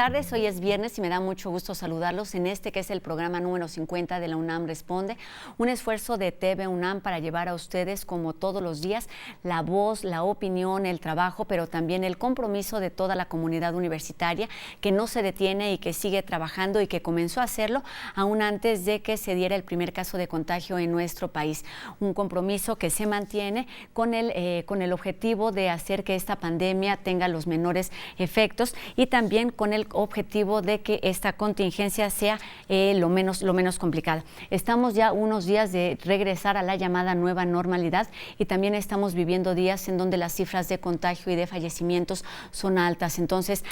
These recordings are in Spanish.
tardes, hoy es viernes y me da mucho gusto saludarlos en este que es el programa número 50 de la UNAM Responde, un esfuerzo de TV UNAM para llevar a ustedes, como todos los días, la voz, la opinión, el trabajo, pero también el compromiso de toda la comunidad universitaria que no se detiene y que sigue trabajando y que comenzó a hacerlo aún antes de que se diera el primer caso de contagio en nuestro país. Un compromiso que se mantiene con el objetivo de hacer que esta pandemia tenga los menores efectos y también con el objetivo de que esta contingencia sea lo menos complicada. Estamos ya unos días de regresar a la llamada nueva normalidad y también estamos viviendo días en donde las cifras de contagio y de fallecimientos son altas. Entonces,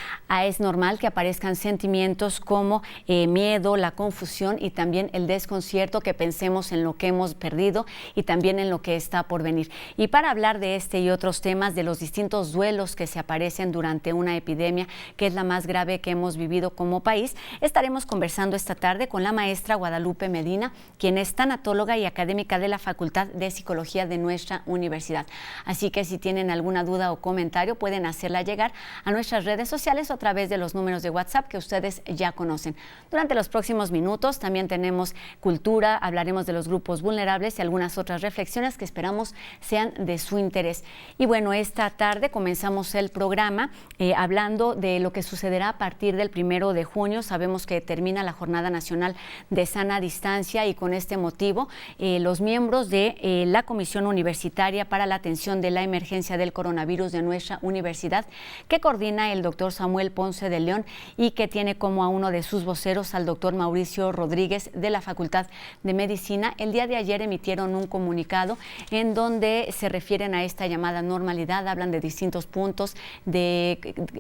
es normal que aparezcan sentimientos como miedo, la confusión y también el desconcierto, que pensemos en lo que hemos perdido y también en lo que está por venir. Y para hablar de este y otros temas, de los distintos duelos que se aparecen durante una epidemia, que es la más grave que hemos vivido como país, estaremos conversando esta tarde con la maestra Guadalupe Medina, quien es tanatóloga y académica de la Facultad de Psicología de nuestra universidad. Así que si tienen alguna duda o comentario, pueden hacerla llegar a nuestras redes sociales o a través de los números de WhatsApp que ustedes ya conocen. Durante los próximos minutos también tenemos cultura, hablaremos de los grupos vulnerables y algunas otras reflexiones que esperamos sean de su interés. Y bueno, esta tarde comenzamos el programa hablando de lo que sucederá a partir del 1 de junio. Sabemos que termina la Jornada Nacional de Sana Distancia y con este motivo los miembros de la Comisión Universitaria para la Atención de la Emergencia del Coronavirus de nuestra universidad, que coordina el doctor Samuel Ponce de León y que tiene como a uno de sus voceros al doctor Mauricio Rodríguez de la Facultad de Medicina, el día de ayer emitieron un comunicado en donde se refieren a esta llamada normalidad, hablan de distintos puntos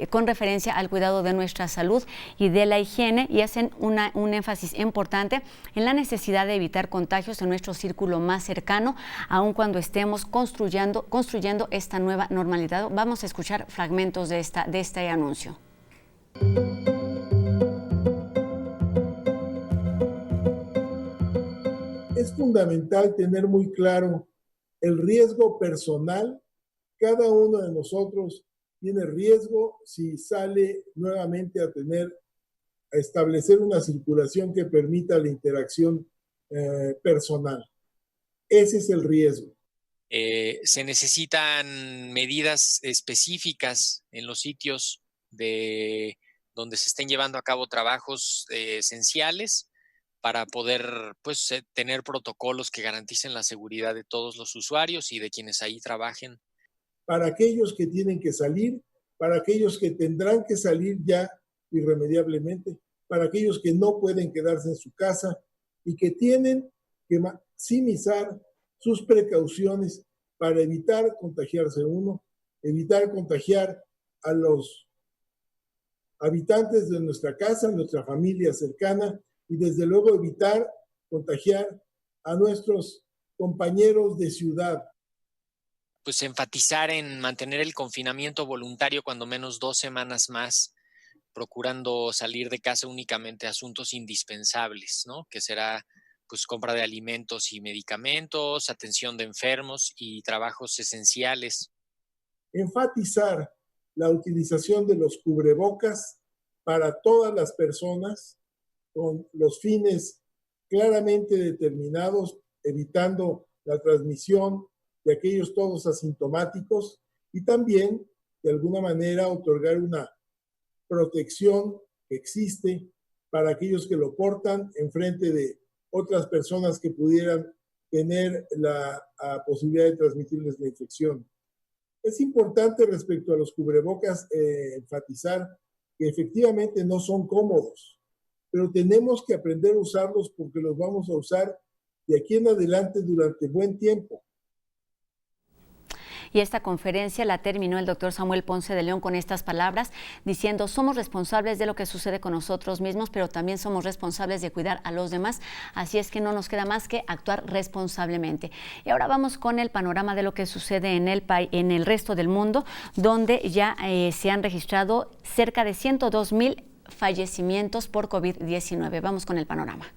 con referencia al cuidado de nuestra salud y de la higiene, y hacen un énfasis importante en la necesidad de evitar contagios en nuestro círculo más cercano, aun cuando estemos construyendo esta nueva normalidad. Vamos a escuchar fragmentos de este anuncio. Es fundamental tener muy claro el riesgo personal. Cada uno de nosotros tiene riesgo si sale nuevamente a establecer una circulación que permita la interacción personal. Ese es el riesgo. Se necesitan medidas específicas en los sitios donde se estén llevando a cabo trabajos esenciales para poder tener protocolos que garanticen la seguridad de todos los usuarios y de quienes ahí trabajen. Para aquellos que tienen que salir, para aquellos que tendrán que salir ya irremediablemente, para aquellos que no pueden quedarse en su casa y que tienen que maximizar sus precauciones para evitar contagiarse uno, evitar contagiar a los habitantes de nuestra casa, nuestra familia cercana, y desde luego evitar contagiar a nuestros compañeros de ciudad. Pues enfatizar en mantener el confinamiento voluntario cuando menos 2 semanas más, procurando salir de casa únicamente a asuntos indispensables, ¿no? Que será pues compra de alimentos y medicamentos, atención de enfermos y trabajos esenciales. Enfatizar la utilización de los cubrebocas para todas las personas con los fines claramente determinados, evitando la transmisión de aquellos todos asintomáticos, y también de alguna manera otorgar una protección que existe para aquellos que lo portan en frente de otras personas que pudieran tener la posibilidad de transmitirles la infección. Es importante respecto a los cubrebocas enfatizar que efectivamente no son cómodos, pero tenemos que aprender a usarlos porque los vamos a usar de aquí en adelante durante buen tiempo. Y esta conferencia la terminó el doctor Samuel Ponce de León con estas palabras, diciendo: somos responsables de lo que sucede con nosotros mismos, pero también somos responsables de cuidar a los demás, así es que no nos queda más que actuar responsablemente. Y ahora vamos con el panorama de lo que sucede en el resto del mundo, donde ya se han registrado cerca de 102,000 fallecimientos por COVID-19. Vamos con el panorama.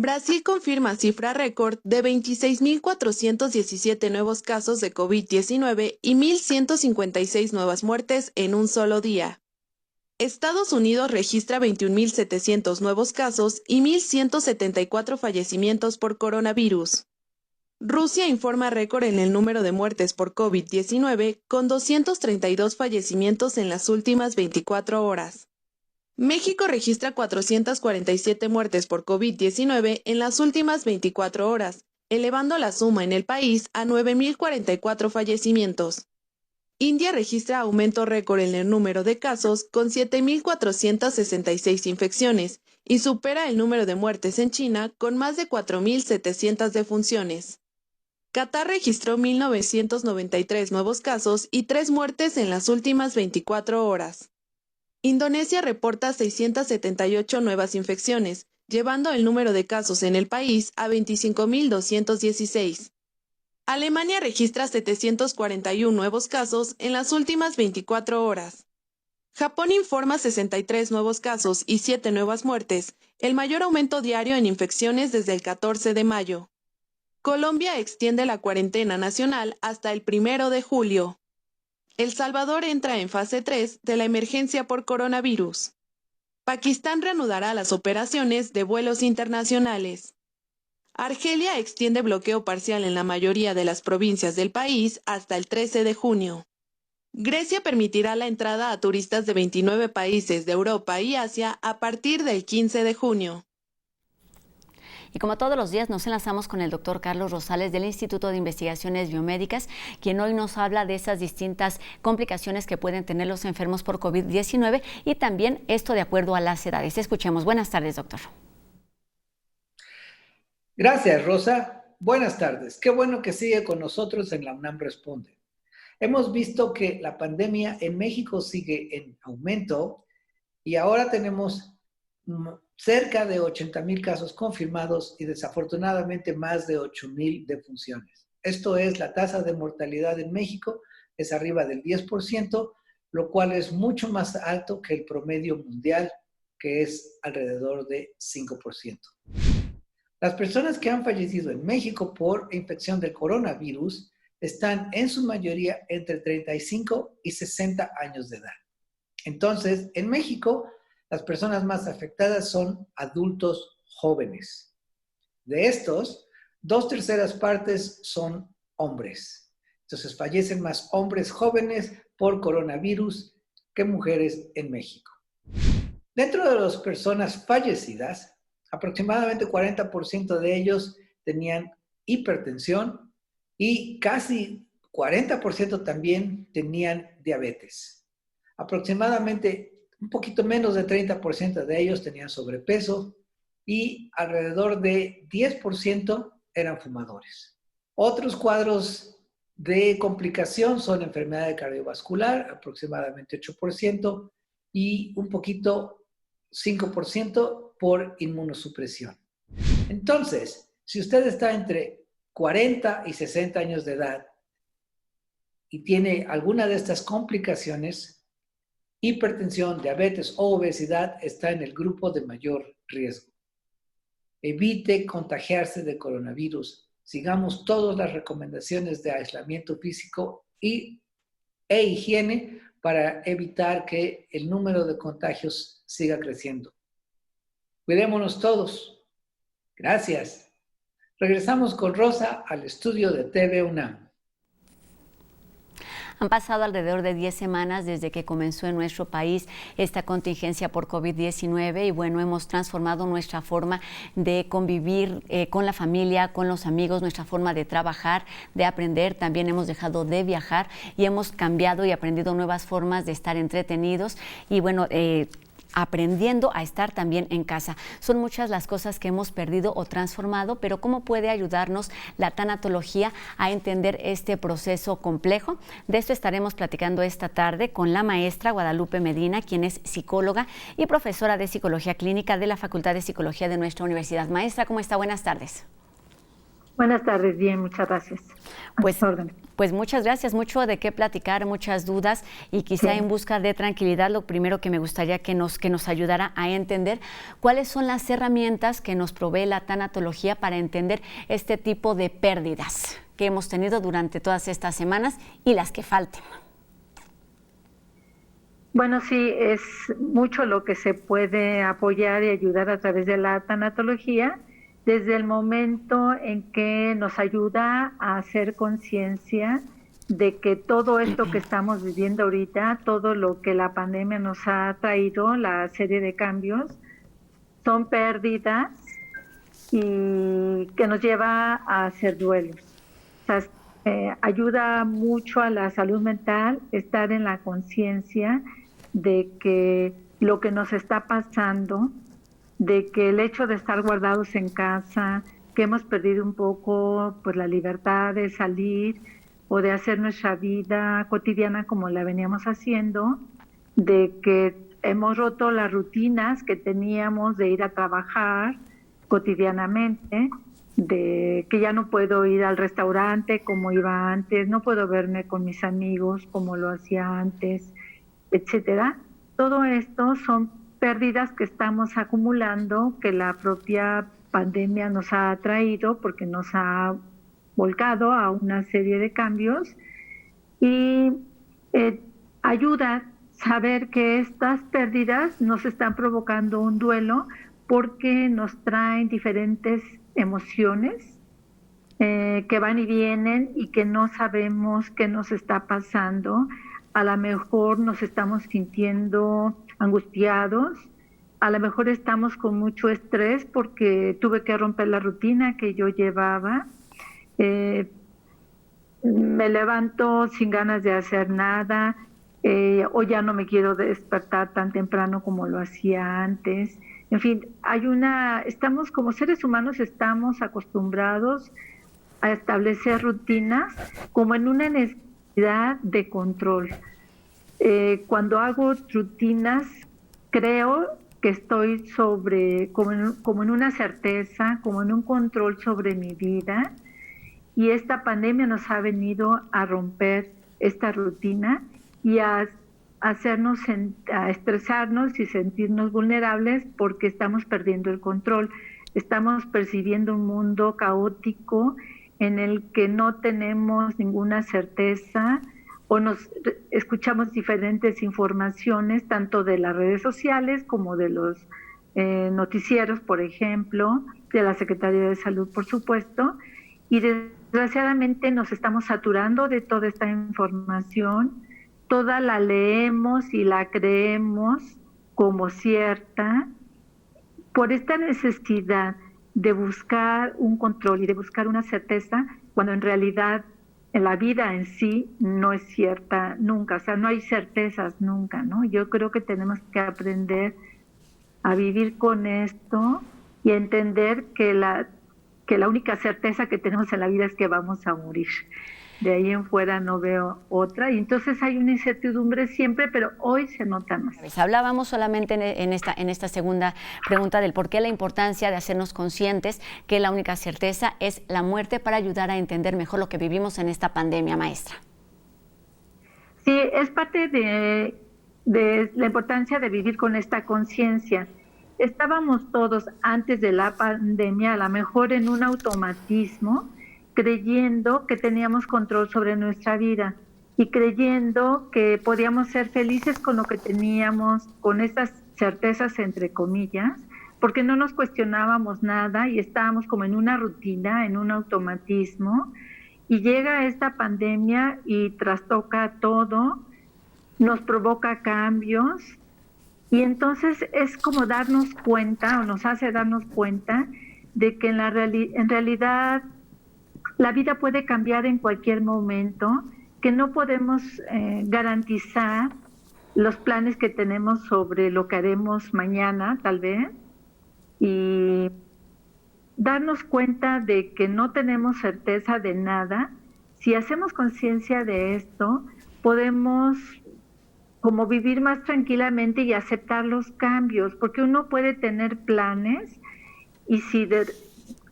Brasil confirma cifra récord de 26.417 nuevos casos de COVID-19 y 1.156 nuevas muertes en un solo día. Estados Unidos registra 21.700 nuevos casos y 1.174 fallecimientos por coronavirus. Rusia informa récord en el número de muertes por COVID-19 con 232 fallecimientos en las últimas 24 horas. México registra 447 muertes por COVID-19 en las últimas 24 horas, elevando la suma en el país a 9.044 fallecimientos. India registra aumento récord en el número de casos con 7.466 infecciones y supera el número de muertes en China con más de 4.700 defunciones. Qatar registró 1.993 nuevos casos y 3 muertes en las últimas 24 horas. Indonesia reporta 678 nuevas infecciones, llevando el número de casos en el país a 25.216. Alemania registra 741 nuevos casos en las últimas 24 horas. Japón informa 63 nuevos casos y 7 nuevas muertes, el mayor aumento diario en infecciones desde el 14 de mayo. Colombia extiende la cuarentena nacional hasta el 1 de julio. El Salvador entra en fase 3 de la emergencia por coronavirus. Pakistán reanudará las operaciones de vuelos internacionales. Argelia extiende bloqueo parcial en la mayoría de las provincias del país hasta el 13 de junio. Grecia permitirá la entrada a turistas de 29 países de Europa y Asia a partir del 15 de junio. Y como todos los días nos enlazamos con el doctor Carlos Rosales del Instituto de Investigaciones Biomédicas, quien hoy nos habla de esas distintas complicaciones que pueden tener los enfermos por COVID-19 y también esto de acuerdo a las edades. Escuchemos. Buenas tardes, doctor. Gracias, Rosa. Buenas tardes. Qué bueno que sigue con nosotros en la UNAM Responde. Hemos visto que la pandemia en México sigue en aumento y ahora tenemos cerca de 80,000 casos confirmados y desafortunadamente más de 8,000 defunciones. Esto es, la tasa de mortalidad en México es arriba del 10%, lo cual es mucho más alto que el promedio mundial, que es alrededor de 5%. Las personas que han fallecido en México por infección del coronavirus están en su mayoría entre 35 y 60 años de edad. Entonces, en México, las personas más afectadas son adultos jóvenes. De estos, 2/3 partes son hombres. Entonces, fallecen más hombres jóvenes por coronavirus que mujeres en México. Dentro de las personas fallecidas, aproximadamente 40% de ellos tenían hipertensión y casi 40% también tenían diabetes. Aproximadamente un poquito menos de 30% de ellos tenían sobrepeso y alrededor de 10% eran fumadores. Otros cuadros de complicación son enfermedad cardiovascular, aproximadamente 8%, y un poquito, 5%, por inmunosupresión. Entonces, si usted está entre 40 y 60 años de edad y tiene alguna de estas complicaciones, hipertensión, diabetes o obesidad, está en el grupo de mayor riesgo. Evite contagiarse de coronavirus. Sigamos todas las recomendaciones de aislamiento físico e higiene para evitar que el número de contagios siga creciendo. Cuidémonos todos. Gracias. Regresamos con Rosa al estudio de TV UNAM. Han pasado alrededor de 10 semanas desde que comenzó en nuestro país esta contingencia por COVID-19 y bueno, hemos transformado nuestra forma de convivir con la familia, con los amigos, nuestra forma de trabajar, de aprender. También hemos dejado de viajar y hemos cambiado y aprendido nuevas formas de estar entretenidos y bueno, aprendiendo a estar también en casa. Son muchas las cosas que hemos perdido o transformado, pero ¿cómo puede ayudarnos la tanatología a entender este proceso complejo? De esto estaremos platicando esta tarde con la maestra Guadalupe Medina, quien es psicóloga y profesora de Psicología Clínica de la Facultad de Psicología de nuestra universidad. Maestra, ¿cómo está? Buenas tardes. Buenas tardes, bien, muchas gracias. Pues, Pues muchas gracias, mucho de qué platicar, muchas dudas y quizá en busca de tranquilidad lo primero que me gustaría que nos ayudara a entender cuáles son las herramientas que nos provee la tanatología para entender este tipo de pérdidas que hemos tenido durante todas estas semanas y las que falten. Bueno, sí, es mucho lo que se puede apoyar y ayudar a través de la tanatología, desde el momento en que nos ayuda a hacer conciencia de que todo esto que estamos viviendo ahorita, todo lo que la pandemia nos ha traído, la serie de cambios, son pérdidas y que nos lleva a hacer duelos. O sea, ayuda mucho a la salud mental estar en la conciencia de que lo que nos está pasando, de que el hecho de estar guardados en casa, que hemos perdido un poco pues la libertad de salir o de hacer nuestra vida cotidiana como la veníamos haciendo, de que hemos roto las rutinas que teníamos de ir a trabajar cotidianamente, de que ya no puedo ir al restaurante como iba antes, no puedo verme con mis amigos como lo hacía antes, etcétera. Todo esto son pérdidas que estamos acumulando, que la propia pandemia nos ha traído porque nos ha volcado a una serie de cambios y ayuda a saber que estas pérdidas nos están provocando un duelo porque nos traen diferentes emociones que van y vienen y que no sabemos qué nos está pasando. A lo mejor nos estamos sintiendo angustiados, a lo mejor estamos con mucho estrés porque tuve que romper la rutina que yo llevaba. Me levanto sin ganas de hacer nada, o ya no me quiero despertar tan temprano como lo hacía antes. En fin, estamos como seres humanos, estamos acostumbrados a establecer rutinas como en una necesidad de control. Cuando hago rutinas, creo que estoy como en una certeza, como en un control sobre mi vida, y esta pandemia nos ha venido a romper esta rutina y a estresarnos y sentirnos vulnerables porque estamos perdiendo el control. Estamos percibiendo un mundo caótico en el que no tenemos ninguna certeza o escuchamos diferentes informaciones, tanto de las redes sociales como de los noticieros, por ejemplo, de la Secretaría de Salud, por supuesto, y desgraciadamente nos estamos saturando de toda esta información, toda la leemos y la creemos como cierta, por esta necesidad de buscar un control y de buscar una certeza, cuando en realidad en la vida en sí no es cierta nunca, o sea, no hay certezas nunca, ¿no? Yo creo que tenemos que aprender a vivir con esto y a entender que la única certeza que tenemos en la vida es que vamos a morir. De ahí en fuera no veo otra, y entonces hay una incertidumbre siempre, pero hoy se nota más. Hablábamos solamente en esta segunda pregunta del por qué la importancia de hacernos conscientes que la única certeza es la muerte para ayudar a entender mejor lo que vivimos en esta pandemia, maestra. Sí, es parte de la importancia de vivir con esta conciencia. Estábamos todos antes de la pandemia a lo mejor en un automatismo, creyendo que teníamos control sobre nuestra vida y creyendo que podíamos ser felices con lo que teníamos, con estas certezas entre comillas, porque no nos cuestionábamos nada y estábamos como en una rutina, en un automatismo, y llega esta pandemia y trastoca todo, nos provoca cambios, y entonces es como darnos cuenta, o nos hace darnos cuenta de que en realidad la vida puede cambiar en cualquier momento, que no podemos garantizar los planes que tenemos sobre lo que haremos mañana, tal vez, y darnos cuenta de que no tenemos certeza de nada. Si hacemos conciencia de esto, podemos como vivir más tranquilamente y aceptar los cambios, porque uno puede tener planes y si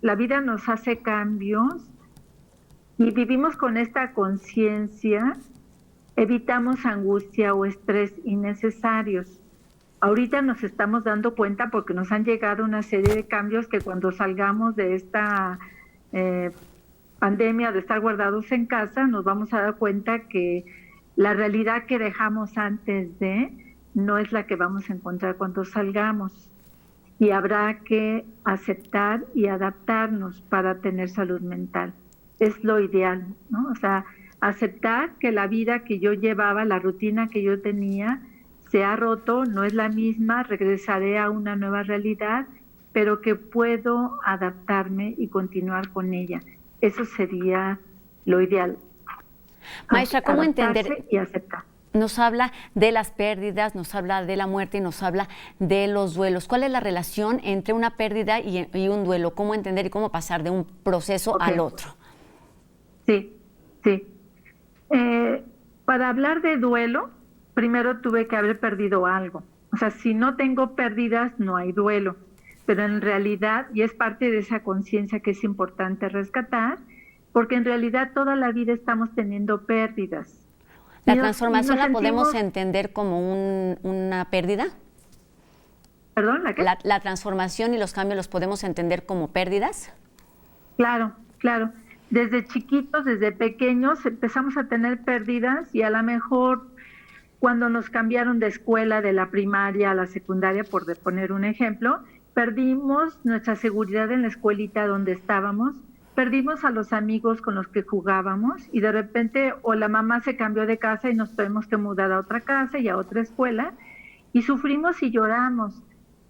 la vida nos hace cambios, y vivimos con esta conciencia, evitamos angustia o estrés innecesarios. Ahorita nos estamos dando cuenta porque nos han llegado una serie de cambios que cuando salgamos de esta pandemia de estar guardados en casa, nos vamos a dar cuenta que la realidad que dejamos antes de no es la que vamos a encontrar cuando salgamos. Y habrá que aceptar y adaptarnos para tener salud mental. Es lo ideal, ¿no? O sea, aceptar que la vida que yo llevaba, la rutina que yo tenía, se ha roto, no es la misma, regresaré a una nueva realidad, pero que puedo adaptarme y continuar con ella. Eso sería lo ideal. Maestra, ¿cómo entender? Y aceptar. Nos habla de las pérdidas, nos habla de la muerte y nos habla de los duelos. ¿Cuál es la relación entre una pérdida y un duelo? ¿Cómo entender y cómo pasar de un proceso al otro? Sí. Para hablar de duelo, primero tuve que haber perdido algo. O sea, si no tengo pérdidas, no hay duelo. Pero en realidad, y es parte de esa conciencia que es importante rescatar, porque en realidad toda la vida estamos teniendo pérdidas. ¿La transformación la podemos entender como una pérdida? ¿Perdón? ¿La qué? ¿La transformación y los cambios los podemos entender como pérdidas? Claro. Desde chiquitos, desde pequeños, empezamos a tener pérdidas y a lo mejor cuando nos cambiaron de escuela, de la primaria a la secundaria, por poner un ejemplo, perdimos nuestra seguridad en la escuelita donde estábamos, perdimos a los amigos con los que jugábamos y de repente o la mamá se cambió de casa y nos tuvimos que mudar a otra casa y a otra escuela y sufrimos y lloramos,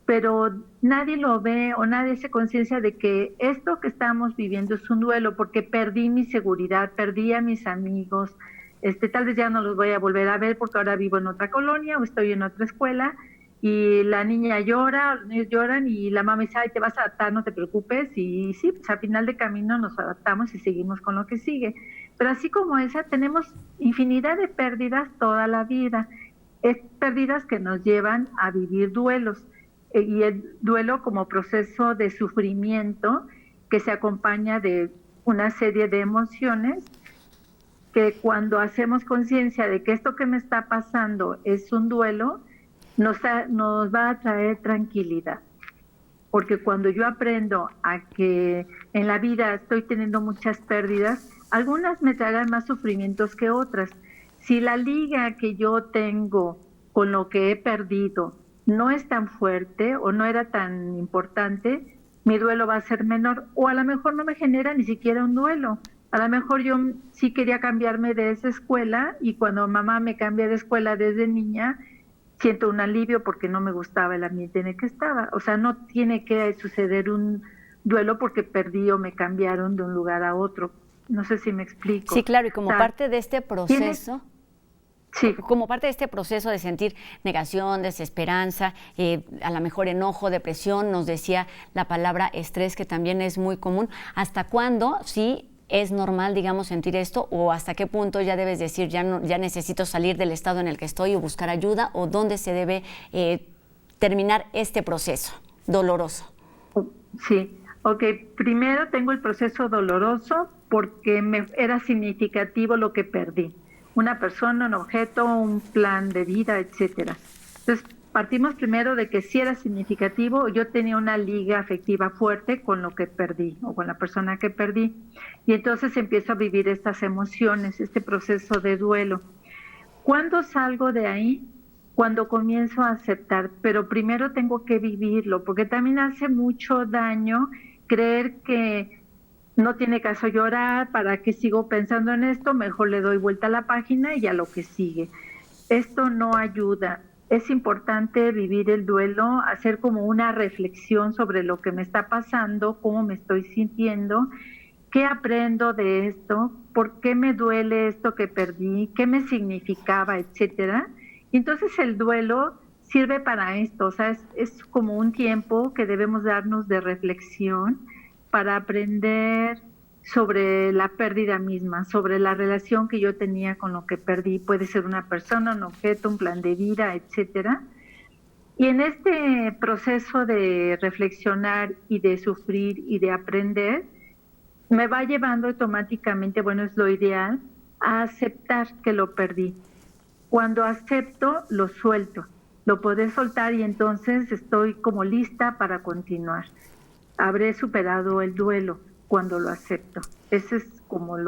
pero nadie lo ve o nadie se conciencia de que esto que estamos viviendo es un duelo porque perdí mi seguridad, perdí a mis amigos, tal vez ya no los voy a volver a ver porque ahora vivo en otra colonia o estoy en otra escuela y la niña llora, los niños lloran y la mamá dice, ay, te vas a adaptar, no te preocupes. Y sí, pues al final de camino nos adaptamos y seguimos con lo que sigue. Pero así como esa, tenemos infinidad de pérdidas toda la vida. Es pérdidas que nos llevan a vivir duelos. Y el duelo como proceso de sufrimiento que se acompaña de una serie de emociones que cuando hacemos conciencia de que esto que me está pasando es un duelo, nos va a traer tranquilidad, porque cuando yo aprendo a que en la vida estoy teniendo muchas pérdidas, algunas me traerán más sufrimientos que otras. Si la liga que yo tengo con lo que he perdido no es tan fuerte o no era tan importante, mi duelo va a ser menor, o a lo mejor no me genera ni siquiera un duelo. A lo mejor yo sí quería cambiarme de esa escuela y cuando mamá me cambia de escuela desde niña, siento un alivio porque no me gustaba el ambiente en el que estaba. O sea, no tiene que suceder un duelo porque perdí o me cambiaron de un lugar a otro. No sé si me explico. Sí, claro, y como parte de este proceso... Sí. Como parte de este proceso de sentir negación, desesperanza, a lo mejor enojo, depresión, nos decía la palabra estrés, que también es muy común. ¿Hasta cuándo sí es normal, digamos, sentir esto? ¿O hasta qué punto ya debes decir, ya necesito salir del estado en el que estoy o buscar ayuda? ¿O dónde se debe terminar este proceso doloroso? Sí, ok. Primero tengo el proceso doloroso porque me era significativo lo que perdí. Una persona, un objeto, un plan de vida, etcétera. Entonces, partimos primero de que sí era significativo, yo tenía una liga afectiva fuerte con lo que perdí o con la persona que perdí. Y entonces empiezo a vivir estas emociones, este proceso de duelo. ¿Cuándo salgo de ahí? Cuando comienzo a aceptar, pero primero tengo que vivirlo, porque también hace mucho daño creer que no tiene caso llorar, ¿para qué sigo pensando en esto? Mejor le doy vuelta a la página y a lo que sigue. Esto no ayuda. Es importante vivir el duelo, hacer como una reflexión sobre lo que me está pasando, cómo me estoy sintiendo, qué aprendo de esto, por qué me duele esto que perdí, qué me significaba, etcétera. Y entonces el duelo sirve para esto, o sea, es como un tiempo que debemos darnos de reflexión para aprender sobre la pérdida misma, sobre la relación que yo tenía con lo que perdí. Puede ser una persona, un objeto, un plan de vida, etcétera. Y en este proceso de reflexionar y de sufrir y de aprender, me va llevando automáticamente, bueno, es lo ideal, a aceptar que lo perdí. Cuando acepto, lo suelto, lo podré soltar y entonces estoy como lista para continuar. Habré superado el duelo cuando lo acepto. Ese es como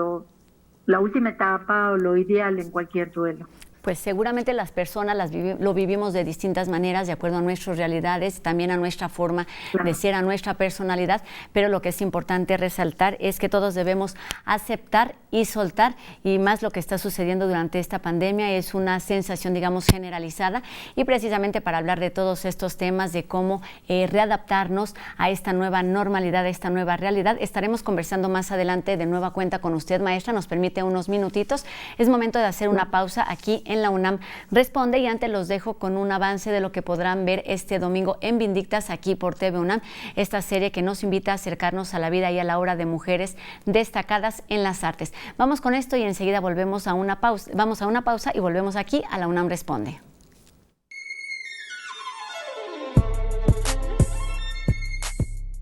la última etapa o lo ideal en cualquier duelo. Pues seguramente las personas lo vivimos de distintas maneras, de acuerdo a nuestras realidades, también a nuestra forma de ser, a nuestra personalidad, pero lo que es importante resaltar es que todos debemos aceptar y soltar, y más lo que está sucediendo durante esta pandemia es una sensación, digamos, generalizada, y precisamente para hablar de todos estos temas, de cómo readaptarnos a esta nueva normalidad, a esta nueva realidad, estaremos conversando más adelante de nueva cuenta con usted, maestra. Nos permite unos minutitos. Es momento de hacer una pausa aquí en la UNAM Responde, y antes los dejo con un avance de lo que podrán ver este domingo en Vindictas aquí por TV UNAM, esta serie que nos invita a acercarnos a la vida y a la obra de mujeres destacadas en las artes. Vamos con esto y enseguida volvemos a una pausa. Vamos a una pausa y volvemos aquí a la UNAM Responde.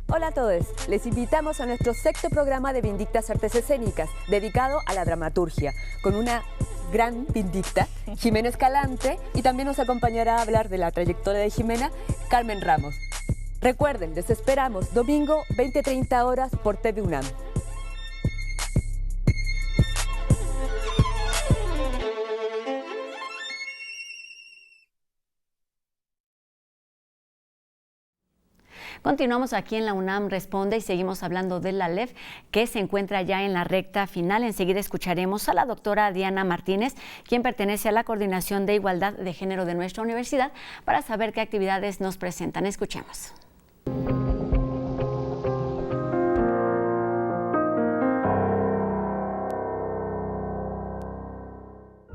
Hola a todos, les invitamos a nuestro sexto programa de Vindictas Artes Escénicas, dedicado a la dramaturgia, con una gran Vindicta, Jimena Escalante, y también nos acompañará a hablar de la trayectoria de Jimena, Carmen Ramos. Recuerden, les esperamos domingo 20:30 horas por TV UNAM. Continuamos aquí en la UNAM Responde y seguimos hablando de la LEF, que se encuentra ya en la recta final. Enseguida escucharemos a la doctora Diana Martínez, quien pertenece a la Coordinación de Igualdad de Género de nuestra universidad, para saber qué actividades nos presentan. Escuchemos.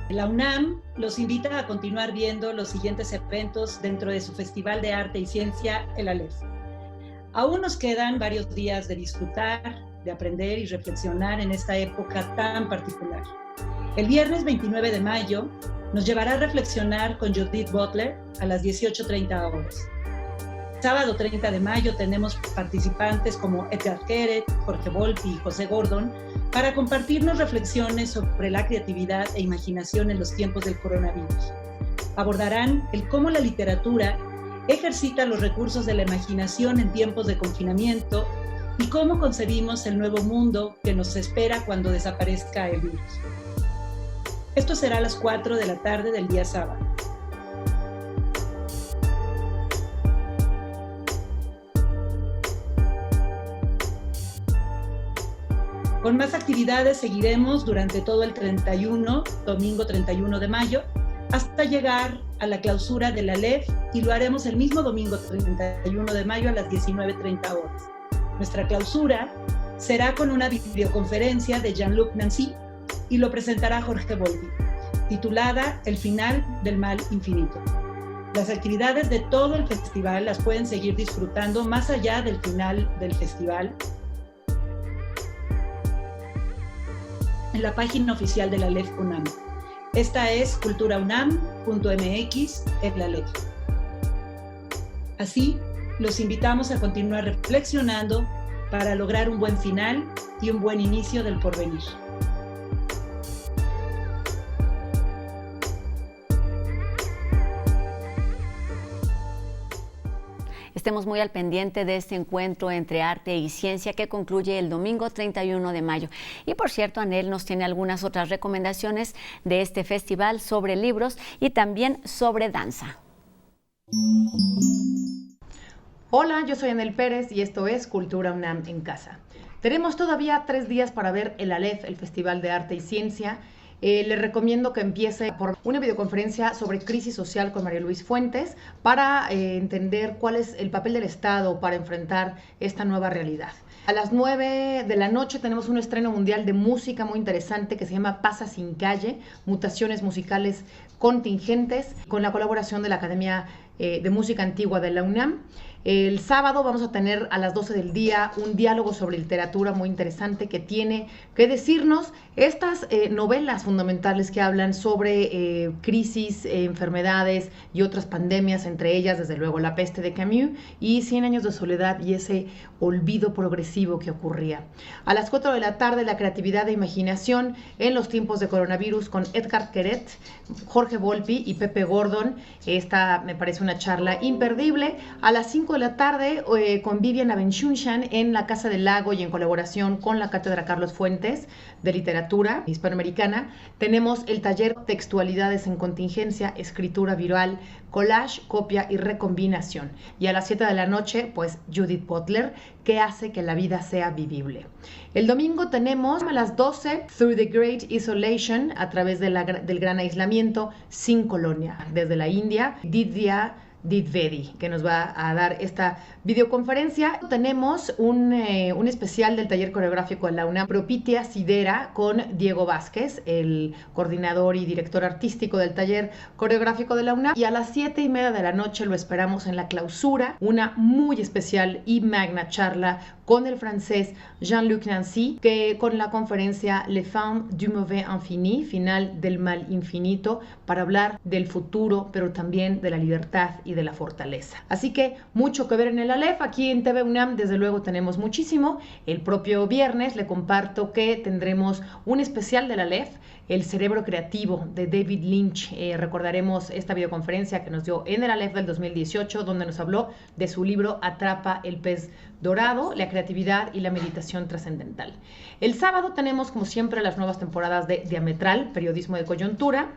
La UNAM los invita a continuar viendo los siguientes eventos dentro de su Festival de Arte y Ciencia, el ALEF. Aún nos quedan varios días de disfrutar, de aprender y reflexionar en esta época tan particular. El viernes 29 de mayo nos llevará a reflexionar con Judith Butler a las 18:30 horas. Sábado 30 de mayo tenemos participantes como Edgar Queret, Jorge Volpi y José Gordon para compartirnos reflexiones sobre la creatividad e imaginación en los tiempos del coronavirus. Abordarán el cómo la literatura ejercita los recursos de la imaginación en tiempos de confinamiento y cómo concebimos el nuevo mundo que nos espera cuando desaparezca el virus. Esto será a las 4 de la tarde del día sábado. Con más actividades seguiremos durante todo el domingo 31 de mayo, hasta llegar a la clausura de la LEF, y lo haremos el mismo domingo 31 de mayo a las 19:30 horas. Nuestra clausura será con una videoconferencia de Jean-Luc Nancy y lo presentará Jorge Volpi, titulada El final del mal infinito. Las actividades de todo el festival las pueden seguir disfrutando más allá del final del festival en la página oficial de la LEF UNAM. Esta es culturaunam.mx en la LEF. Así, los invitamos a continuar reflexionando para lograr un buen final y un buen inicio del porvenir. Estemos muy al pendiente de este encuentro entre arte y ciencia que concluye el domingo 31 de mayo. Y por cierto, Anel nos tiene algunas otras recomendaciones de este festival sobre libros y también sobre danza. Hola, yo soy Anel Pérez y esto es Cultura UNAM en Casa. Tenemos todavía 3 días para ver el ALEF, el Festival de Arte y Ciencia. Les recomiendo que empiece por una videoconferencia sobre crisis social con María Luis Fuentes para entender cuál es el papel del Estado para enfrentar esta nueva realidad. A las 9 de la noche tenemos un estreno mundial de música muy interesante que se llama Pasa sin calle, mutaciones musicales contingentes, con la colaboración de la Academia de Música Antigua de la UNAM. El sábado vamos a tener a las 12 del día un diálogo sobre literatura muy interesante que tiene que decirnos estas novelas fundamentales que hablan sobre crisis, enfermedades y otras pandemias, entre ellas, desde luego, La peste de Camus y 100 años de soledad y ese olvido progresivo que ocurría. A las 4 de la tarde, la creatividad e imaginación en los tiempos de coronavirus con Edgar Queret, Jorge Volpi y Pepe Gordon. Esta me parece una charla imperdible. A las 5 de la tarde, con Vivian Abenchunchan en la Casa del Lago y en colaboración con la Cátedra Carlos Fuentes de Literatura Hispanoamericana, tenemos el taller Textualidades en Contingencia, Escritura Viral, Collage, Copia y Recombinación. Y a las 7 de la noche, pues Judith Butler, ¿qué hace que la vida sea vivible? El domingo tenemos a las 12, Through the Great Isolation, a través de del gran aislamiento, sin colonia, desde la India, Didya Dwivedi, que nos va a dar esta videoconferencia. Tenemos un especial del taller coreográfico de la UNAM, Propitia Sidera, con Diego Vázquez, el coordinador y director artístico del taller coreográfico de la UNAM. Y a las 7:30 de la noche lo esperamos en la clausura, una muy especial y magna charla con el francés Jean-Luc Nancy, que con la conferencia Les Femmes du Mauvais Infini, final del mal infinito, para hablar del futuro, pero también de la libertad y de la fortaleza. Así que mucho que ver en el Aleph. Aquí en TV UNAM, desde luego, tenemos muchísimo. El propio viernes le comparto que tendremos un especial del Aleph, El cerebro creativo, de David Lynch. Recordaremos esta videoconferencia que nos dio en el Aleph del 2018, donde nos habló de su libro Atrapa el pez dorado, la creatividad y la meditación trascendental. El sábado tenemos, como siempre, las nuevas temporadas de Diametral, periodismo de coyuntura,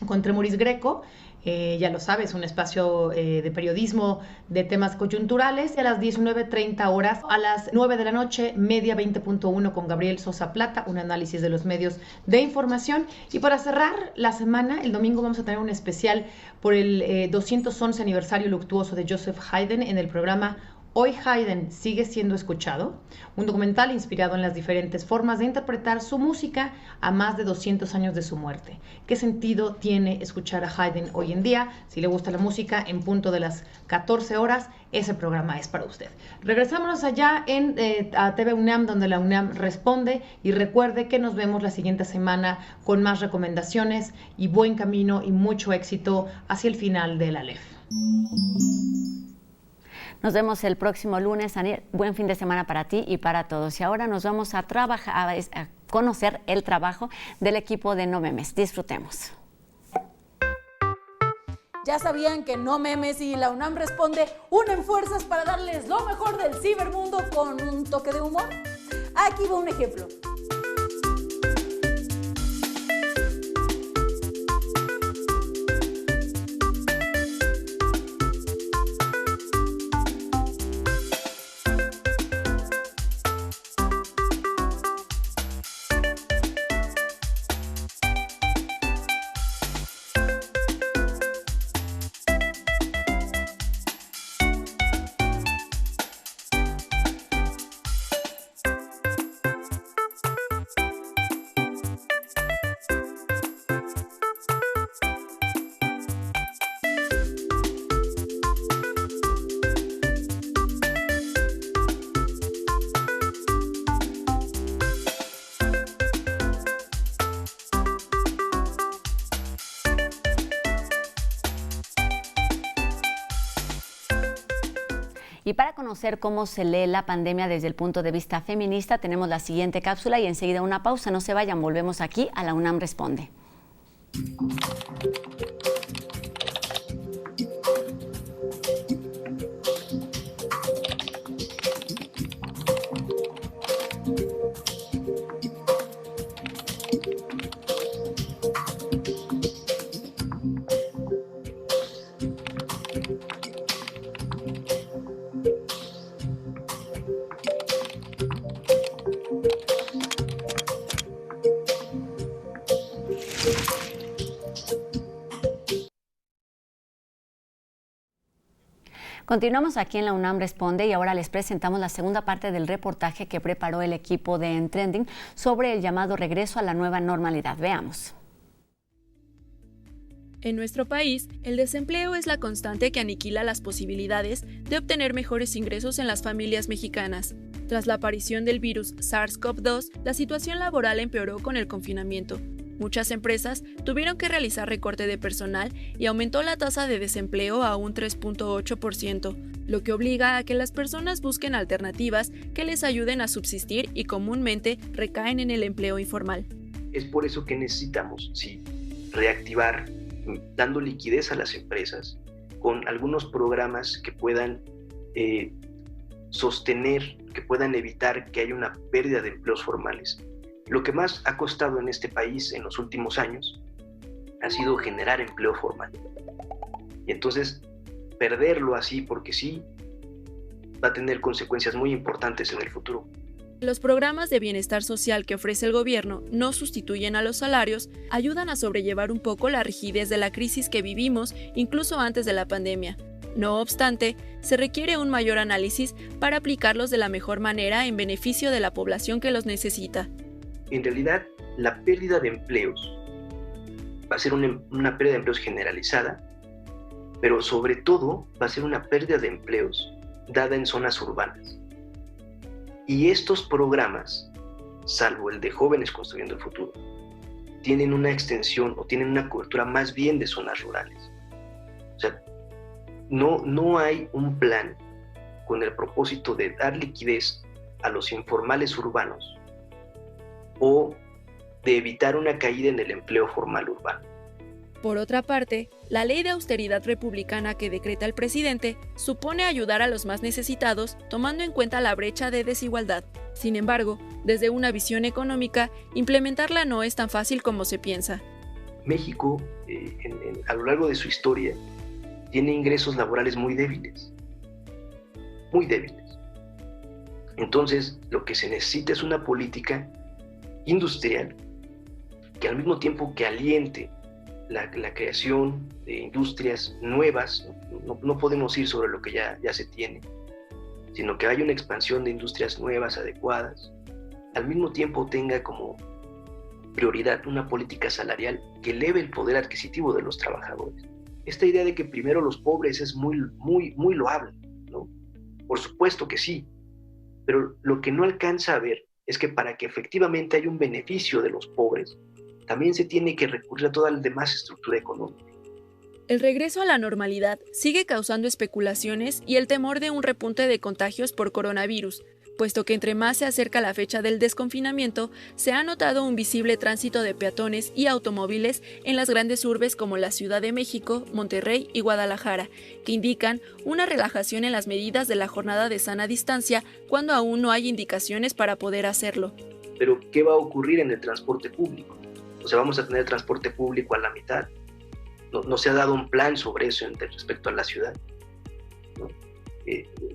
con Tremoris Greco. Ya lo sabes, un espacio de periodismo de temas coyunturales. Y a las 19:30 horas, a las 9 de la noche, Media 20.1 con Gabriel Sosa Plata, un análisis de los medios de información. Y para cerrar la semana, el domingo vamos a tener un especial por el 211 aniversario luctuoso de Joseph Haydn en el programa Hoy Haydn sigue siendo escuchado, un documental inspirado en las diferentes formas de interpretar su música a más de 200 años de su muerte. ¿Qué sentido tiene escuchar a Haydn hoy en día? Si le gusta la música, en punto de las 14 horas, ese programa es para usted. Regresámonos allá a TV UNAM, donde la UNAM responde, y recuerde que nos vemos la siguiente semana con más recomendaciones y buen camino y mucho éxito hacia el final del Aleph. Nos vemos el próximo lunes. Aniel, buen fin de semana para ti y para todos. Y ahora nos vamos a conocer el trabajo del equipo de No Memes. Disfrutemos. ¿Ya sabían que No Memes y la UNAM Responde unen fuerzas para darles lo mejor del cibermundo con un toque de humor? Aquí va un ejemplo. Y para conocer cómo se lee la pandemia desde el punto de vista feminista, tenemos la siguiente cápsula y enseguida una pausa. No se vayan, volvemos aquí a la UNAM Responde. Continuamos aquí en la UNAM Responde y ahora les presentamos la segunda parte del reportaje que preparó el equipo de En Trending sobre el llamado regreso a la nueva normalidad. Veamos. En nuestro país, el desempleo es la constante que aniquila las posibilidades de obtener mejores ingresos en las familias mexicanas. Tras la aparición del virus SARS-CoV-2, la situación laboral empeoró con el confinamiento. Muchas empresas tuvieron que realizar recorte de personal y aumentó la tasa de desempleo a un 3.8%, lo que obliga a que las personas busquen alternativas que les ayuden a subsistir y comúnmente recaen en el empleo informal. Es por eso que necesitamos, sí, reactivar, dando liquidez a las empresas con algunos programas que puedan sostener, que puedan evitar que haya una pérdida de empleos formales. Lo que más ha costado en este país en los últimos años ha sido generar empleo formal. Y entonces, perderlo así porque sí, va a tener consecuencias muy importantes en el futuro. Los programas de bienestar social que ofrece el gobierno no sustituyen a los salarios, ayudan a sobrellevar un poco la rigidez de la crisis que vivimos incluso antes de la pandemia. No obstante, se requiere un mayor análisis para aplicarlos de la mejor manera en beneficio de la población que los necesita. En realidad, la pérdida de empleos va a ser una pérdida de empleos generalizada, pero sobre todo va a ser una pérdida de empleos dada en zonas urbanas. Y estos programas, salvo el de Jóvenes Construyendo el Futuro, tienen una extensión o tienen una cobertura más bien de zonas rurales. O sea, no hay un plan con el propósito de dar liquidez a los informales urbanos o de evitar una caída en el empleo formal urbano. Por otra parte, la ley de austeridad republicana que decreta el presidente supone ayudar a los más necesitados tomando en cuenta la brecha de desigualdad. Sin embargo, desde una visión económica, implementarla no es tan fácil como se piensa. México, a lo largo de su historia, tiene ingresos laborales muy débiles. Muy débiles. Entonces, lo que se necesita es una política industrial que al mismo tiempo que aliente la creación de industrias nuevas, no podemos ir sobre lo que ya se tiene, sino que haya una expansión de industrias nuevas, adecuadas, al mismo tiempo tenga como prioridad una política salarial que eleve el poder adquisitivo de los trabajadores. Esta idea de que primero los pobres es muy loable, ¿no? Por supuesto que sí, pero lo que no alcanza a ver es que para que efectivamente haya un beneficio de los pobres, también se tiene que recurrir a toda la demás estructura económica. El regreso a la normalidad sigue causando especulaciones y el temor de un repunte de contagios por coronavirus, puesto que entre más se acerca la fecha del desconfinamiento, se ha notado un visible tránsito de peatones y automóviles en las grandes urbes como la Ciudad de México, Monterrey y Guadalajara, que indican una relajación en las medidas de la jornada de sana distancia cuando aún no hay indicaciones para poder hacerlo. Pero, ¿qué va a ocurrir en el transporte público? O sea, vamos a tener transporte público a la mitad. No se ha dado un plan sobre eso respecto a la ciudad, ¿no?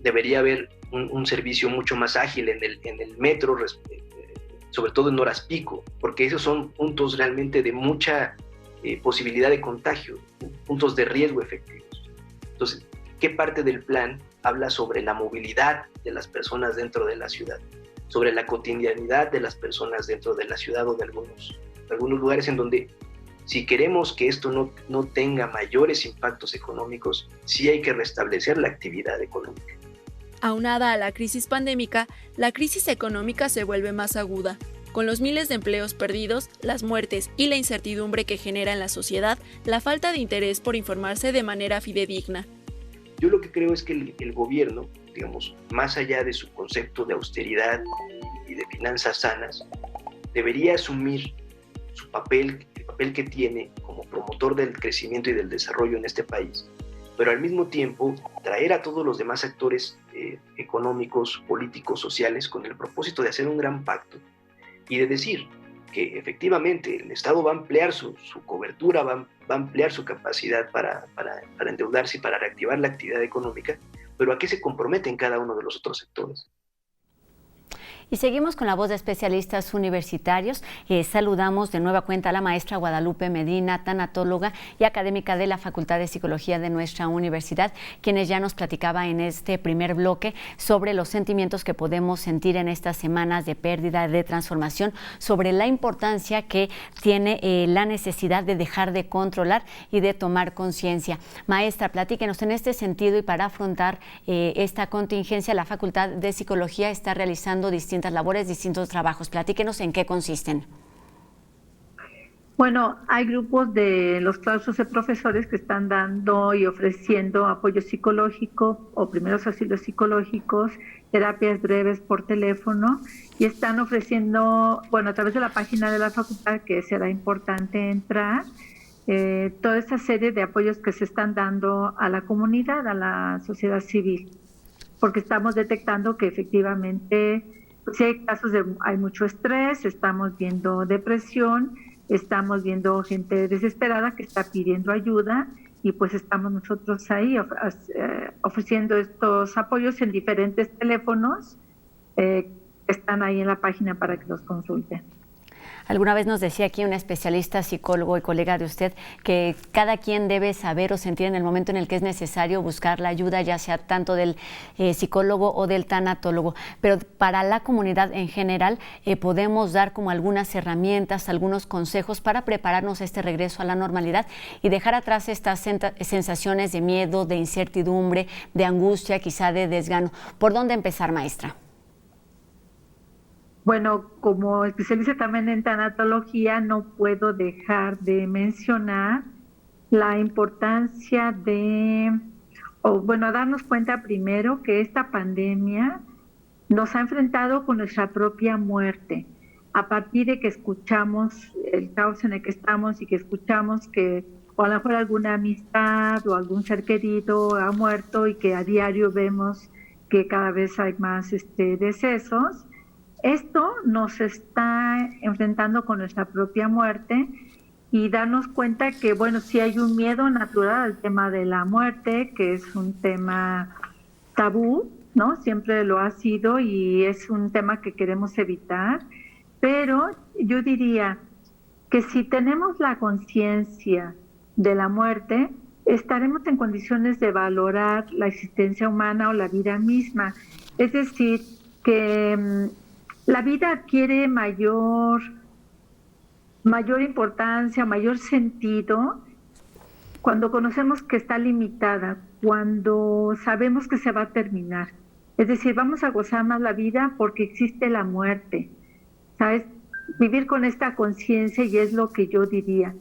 Debería haber un servicio mucho más ágil en el metro, sobre todo en horas pico, porque esos son puntos realmente de mucha posibilidad de contagio, puntos de riesgo efectivos. Entonces, ¿qué parte del plan habla sobre la movilidad de las personas dentro de la ciudad? Sobre la cotidianidad de las personas dentro de la ciudad o de algunos lugares en donde, si queremos que esto no tenga mayores impactos económicos, sí hay que restablecer la actividad económica. Aunada a la crisis pandémica, la crisis económica se vuelve más aguda. Con los miles de empleos perdidos, las muertes y la incertidumbre que genera en la sociedad, la falta de interés por informarse de manera fidedigna. Yo lo que creo es que el gobierno, digamos, más allá de su concepto de austeridad y de finanzas sanas, debería asumir su papel, el papel que tiene como promotor del crecimiento y del desarrollo en este país, pero al mismo tiempo traer a todos los demás actores económicos, políticos, sociales, con el propósito de hacer un gran pacto y de decir que efectivamente el Estado va a ampliar su cobertura, va a ampliar su capacidad para endeudarse y para reactivar la actividad económica, pero a qué se comprometen cada uno de los otros sectores. Y seguimos con la voz de especialistas universitarios. Saludamos de nueva cuenta a la maestra Guadalupe Medina, tanatóloga y académica de la Facultad de Psicología de nuestra universidad, quienes ya nos platicaba en este primer bloque sobre los sentimientos que podemos sentir en estas semanas de pérdida, de transformación, sobre la importancia que tiene la necesidad de dejar de controlar y de tomar conciencia. Maestra, platíquenos en este sentido, y para afrontar esta contingencia, la Facultad de Psicología está realizando distintas labores, distintos trabajos. Platíquenos en qué consisten. Bueno, hay grupos de los claustros de profesores que están dando y ofreciendo apoyo psicológico o primeros auxilios psicológicos, terapias breves por teléfono, y están ofreciendo, bueno, a través de la página de la facultad, que será importante entrar, toda esta serie de apoyos que se están dando a la comunidad, a la sociedad civil, porque estamos detectando que efectivamente sí hay casos hay mucho estrés, estamos viendo depresión, estamos viendo gente desesperada que está pidiendo ayuda, y pues estamos nosotros ahí ofreciendo estos apoyos en diferentes teléfonos que están ahí en la página para que los consulten. Alguna vez nos decía aquí un especialista, psicólogo y colega de usted, que cada quien debe saber o sentir en el momento en el que es necesario buscar la ayuda, ya sea tanto del psicólogo o del tanatólogo. Pero para la comunidad en general podemos dar como algunas herramientas, algunos consejos para prepararnos a este regreso a la normalidad y dejar atrás estas sensaciones de miedo, de incertidumbre, de angustia, quizá de desgano. ¿Por dónde empezar, maestra? Bueno, como especialista también en tanatología, no puedo dejar de mencionar la importancia darnos cuenta primero que esta pandemia nos ha enfrentado con nuestra propia muerte. A partir de que escuchamos el caos en el que estamos y que escuchamos que o a lo mejor alguna amistad o algún ser querido ha muerto, y que a diario vemos que cada vez hay más decesos, esto nos está enfrentando con nuestra propia muerte, y darnos cuenta que, bueno, sí hay un miedo natural al tema de la muerte, que es un tema tabú, ¿no? Siempre lo ha sido y es un tema que queremos evitar, pero yo diría que si tenemos la conciencia de la muerte, estaremos en condiciones de valorar la existencia humana o la vida misma. Es decir, que la vida adquiere mayor importancia, mayor sentido cuando conocemos que está limitada, cuando sabemos que se va a terminar. Es decir, vamos a gozar más la vida porque existe la muerte, ¿sabes? Vivir con esta conciencia, y es lo que yo diría,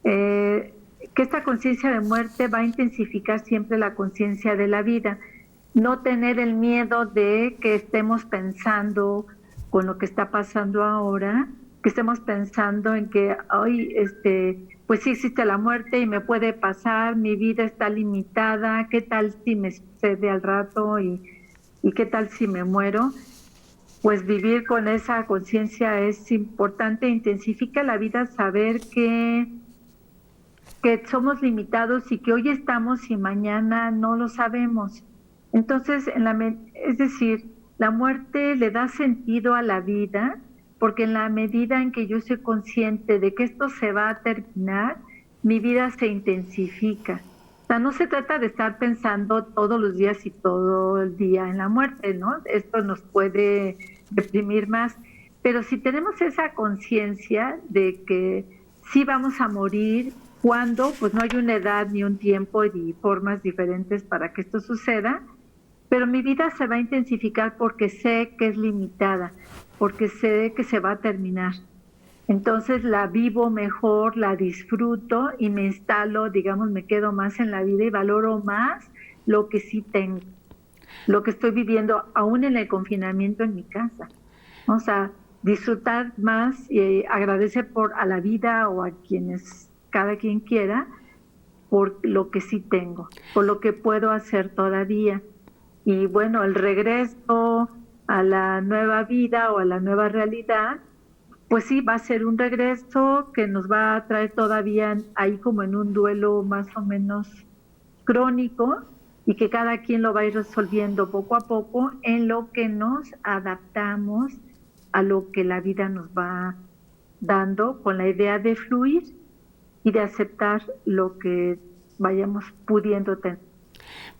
que esta conciencia de muerte va a intensificar siempre la conciencia de la vida. No tener el miedo de que estemos pensando con lo que está pasando ahora, que estemos pensando en que hoy pues sí existe la muerte y me puede pasar, mi vida está limitada, ¿qué tal si me sucede al rato y qué tal si me muero? Pues vivir con esa conciencia es importante, intensifica la vida saber que somos limitados y que hoy estamos y mañana no lo sabemos. Entonces, es decir, la muerte le da sentido a la vida, porque en la medida en que yo soy consciente de que esto se va a terminar, mi vida se intensifica. O sea, no se trata de estar pensando todos los días y todo el día en la muerte, ¿no? Esto nos puede deprimir más. Pero si tenemos esa conciencia de que sí vamos a morir, ¿cuándo? Pues no hay una edad ni un tiempo ni formas diferentes para que esto suceda, pero mi vida se va a intensificar porque sé que es limitada, porque sé que se va a terminar. Entonces la vivo mejor, la disfruto y me instalo, digamos, me quedo más en la vida y valoro más lo que sí tengo, lo que estoy viviendo aún en el confinamiento en mi casa. O sea, disfrutar más y agradecer a la vida o a quienes cada quien quiera por lo que sí tengo, por lo que puedo hacer todavía. Y bueno, el regreso a la nueva vida o a la nueva realidad, pues sí, va a ser un regreso que nos va a traer todavía ahí como en un duelo más o menos crónico, y que cada quien lo va a ir resolviendo poco a poco en lo que nos adaptamos a lo que la vida nos va dando, con la idea de fluir y de aceptar lo que vayamos pudiendo tener.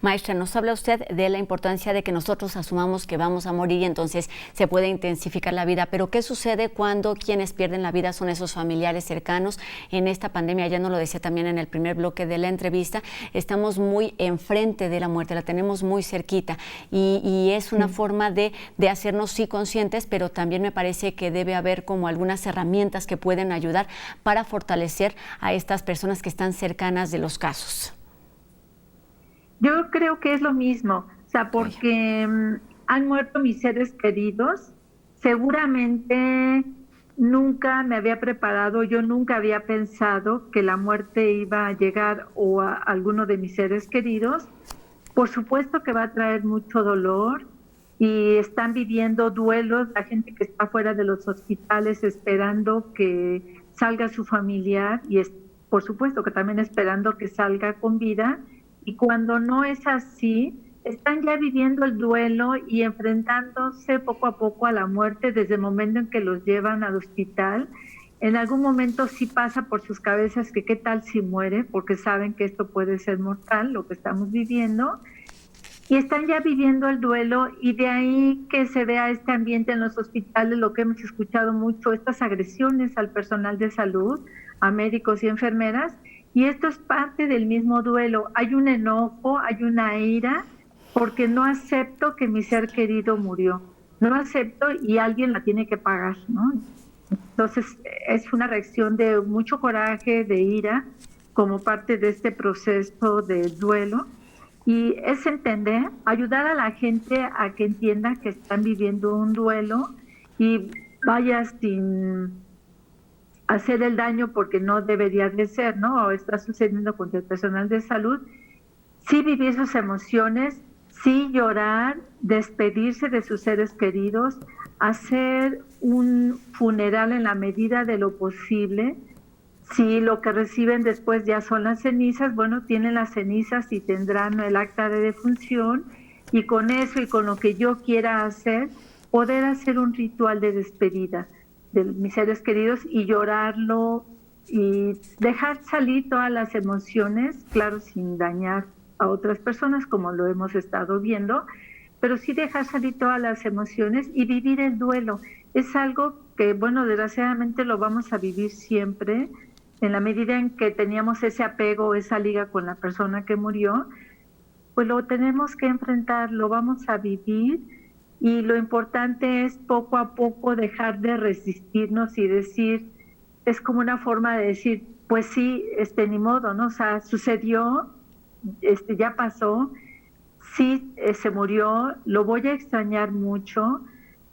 Maestra, nos habla usted de la importancia de que nosotros asumamos que vamos a morir y entonces se puede intensificar la vida, pero ¿qué sucede cuando quienes pierden la vida son esos familiares cercanos? En esta pandemia, ya nos lo decía también en el primer bloque de la entrevista, estamos muy enfrente de la muerte, la tenemos muy cerquita y es una forma de hacernos sí conscientes, pero también me parece que debe haber como algunas herramientas que pueden ayudar para fortalecer a estas personas que están cercanas de los casos. Yo creo que es lo mismo, o sea, porque han muerto mis seres queridos, seguramente nunca me había preparado, yo nunca había pensado que la muerte iba a llegar o a alguno de mis seres queridos. Por supuesto que va a traer mucho dolor y están viviendo duelos, la gente que está fuera de los hospitales esperando que salga su familiar y por supuesto que también esperando que salga con vida. Y cuando no es así, están ya viviendo el duelo y enfrentándose poco a poco a la muerte desde el momento en que los llevan al hospital. En algún momento sí pasa por sus cabezas que qué tal si muere, porque saben que esto puede ser mortal, lo que estamos viviendo. Y están ya viviendo el duelo y de ahí que se vea este ambiente en los hospitales, lo que hemos escuchado mucho, estas agresiones al personal de salud, a médicos y enfermeras. Y esto es parte del mismo duelo. Hay un enojo, hay una ira, porque no acepto que mi ser querido murió. No acepto y alguien la tiene que pagar, ¿no? Entonces es una reacción de mucho coraje, de ira, como parte de este proceso de duelo. Y es entender, ayudar a la gente a que entienda que están viviendo un duelo y vaya sin hacer el daño porque no debería de ser, ¿no? O está sucediendo con el personal de salud. Sí vivir sus emociones, sí llorar, despedirse de sus seres queridos, hacer un funeral en la medida de lo posible. Si lo que reciben después ya son las cenizas, bueno, tienen las cenizas y tendrán el acta de defunción y con eso y con lo que yo quiera hacer, poder hacer un ritual de despedida de mis seres queridos y llorarlo y dejar salir todas las emociones, claro, sin dañar a otras personas como lo hemos estado viendo, pero sí dejar salir todas las emociones y vivir el duelo. Es algo que, bueno, desgraciadamente lo vamos a vivir siempre en la medida en que teníamos ese apego, esa liga con la persona que murió, pues lo tenemos que enfrentar, lo vamos a vivir. Y lo importante es poco a poco dejar de resistirnos y decir, es como una forma de decir, pues sí, ni modo, ¿no? O sea, sucedió, ya pasó, sí, se murió, lo voy a extrañar mucho,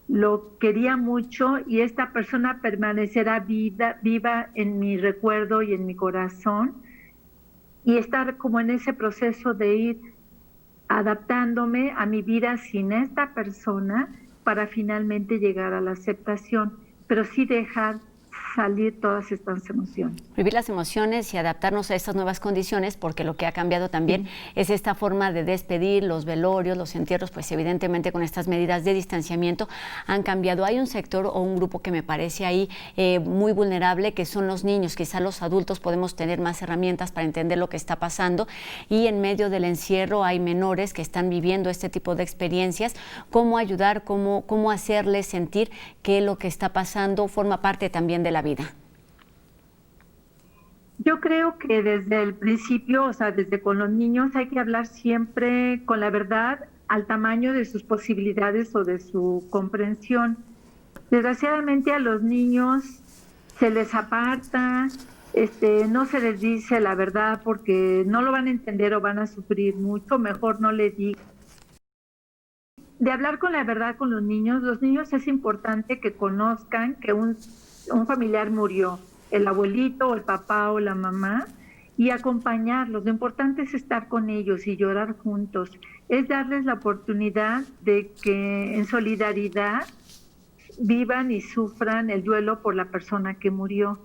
lo quería mucho y esta persona permanecerá viva en mi recuerdo y en mi corazón. Y estar como en ese proceso de ir adaptándome a mi vida sin esta persona para finalmente llegar a la aceptación, pero sí dejar salir todas estas emociones. Vivir las emociones y adaptarnos a estas nuevas condiciones, porque lo que ha cambiado también es esta forma de despedir, los velorios, los entierros, pues evidentemente con estas medidas de distanciamiento han cambiado. Hay un sector o un grupo que me parece ahí muy vulnerable, que son los niños. Quizá los adultos podemos tener más herramientas para entender lo que está pasando y en medio del encierro hay menores que están viviendo este tipo de experiencias. ¿Cómo ayudar, cómo hacerles sentir que lo que está pasando forma parte también de la vida? Yo creo que desde el principio, o sea, desde con los niños hay que hablar siempre con la verdad al tamaño de sus posibilidades o de su comprensión. Desgraciadamente a los niños se les aparta, no se les dice la verdad porque no lo van a entender o van a sufrir mucho, mejor no le digo. De hablar con la verdad con los niños es importante que conozcan que un familiar murió, el abuelito o el papá o la mamá, y acompañarlos. Lo importante es estar con ellos y llorar juntos. Es darles la oportunidad de que en solidaridad vivan y sufran el duelo por la persona que murió.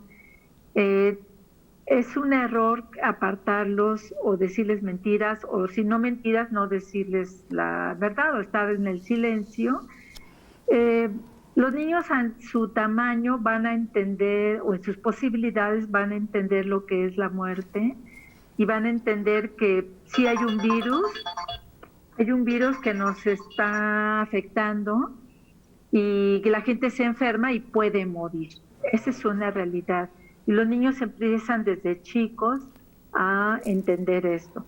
es un error apartarlos o decirles mentiras, o si no mentiras, no decirles la verdad o estar en el silencio. Los niños en su tamaño van a entender, o en sus posibilidades van a entender lo que es la muerte, y van a entender que sí hay un virus que nos está afectando y que la gente se enferma y puede morir. Esa es una realidad. Y los niños empiezan desde chicos a entender esto.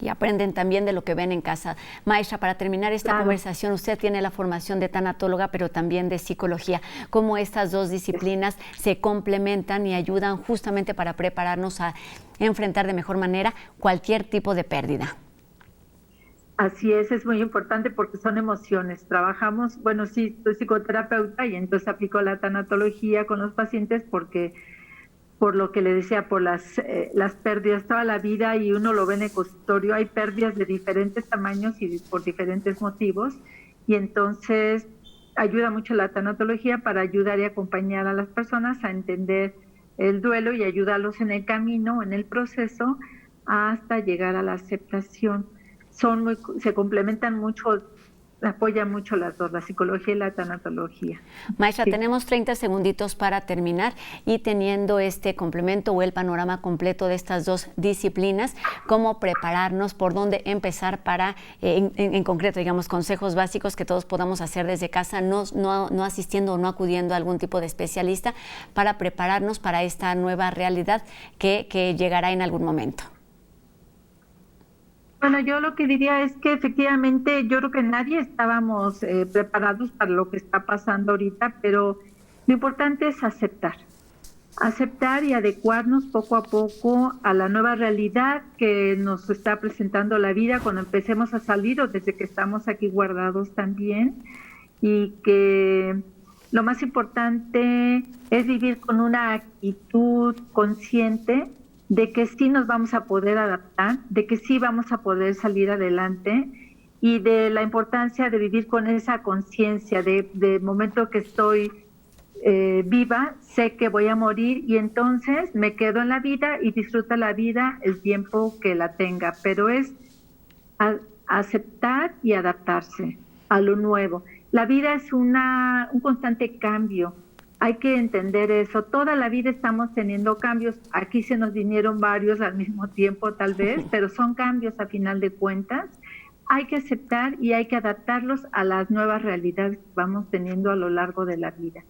Y aprenden también de lo que ven en casa. Maestra, para terminar esta conversación, usted tiene la formación de tanatóloga, pero también de psicología. ¿Cómo estas dos disciplinas se complementan y ayudan justamente para prepararnos a enfrentar de mejor manera cualquier tipo de pérdida? Así es muy importante porque son emociones. Trabajamos, bueno, sí, soy psicoterapeuta y entonces aplico la tanatología con los pacientes porque, por lo que le decía, por las pérdidas toda la vida, y uno lo ve en el consultorio, hay pérdidas de diferentes tamaños y por diferentes motivos, y entonces ayuda mucho la tanatología para ayudar y acompañar a las personas a entender el duelo y ayudarlos en el camino, en el proceso, hasta llegar a la aceptación. Se complementan mucho, apoyan mucho las dos, la psicología y la tanatología. Maestra, tenemos 30 segunditos para terminar, y teniendo este complemento o el panorama completo de estas dos disciplinas, ¿cómo prepararnos? ¿Por dónde empezar para, en concreto, digamos, consejos básicos que todos podamos hacer desde casa, no asistiendo o no acudiendo a algún tipo de especialista, para prepararnos para esta nueva realidad que llegará en algún momento? Bueno, yo lo que diría es que efectivamente yo creo que nadie estábamos preparados para lo que está pasando ahorita, pero lo importante es aceptar y adecuarnos poco a poco a la nueva realidad que nos está presentando la vida cuando empecemos a salir, o desde que estamos aquí guardados también, y que lo más importante es vivir con una actitud consciente de que sí nos vamos a poder adaptar, de que sí vamos a poder salir adelante, y de la importancia de vivir con esa conciencia de momento que estoy viva, sé que voy a morir, y entonces me quedo en la vida y disfruto la vida el tiempo que la tenga, pero es aceptar y adaptarse a lo nuevo. La vida es un constante cambio. Hay que entender eso. Toda la vida estamos teniendo cambios. Aquí se nos vinieron varios al mismo tiempo, tal vez, pero son cambios a final de cuentas. Hay que aceptar y hay que adaptarlos a las nuevas realidades que vamos teniendo a lo largo de la vida.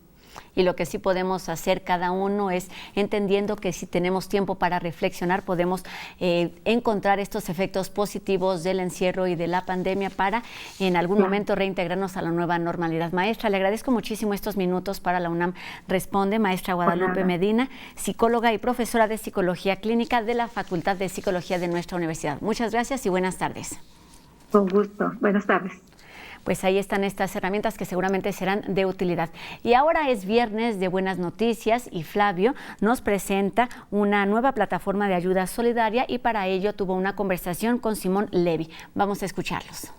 Y lo que sí podemos hacer cada uno es entendiendo que si tenemos tiempo para reflexionar, podemos encontrar estos efectos positivos del encierro y de la pandemia para en algún momento reintegrarnos a la nueva normalidad. Maestra, le agradezco muchísimo estos minutos para la UNAM Responde. Maestra Guadalupe Medina, psicóloga y profesora de Psicología Clínica de la Facultad de Psicología de nuestra universidad. Muchas gracias y buenas tardes. Con gusto. Buenas tardes. Pues ahí están estas herramientas que seguramente serán de utilidad. Y ahora es viernes de buenas noticias y Flavio nos presenta una nueva plataforma de ayuda solidaria, y para ello tuvo una conversación con Simón Levy. Vamos a escucharlos.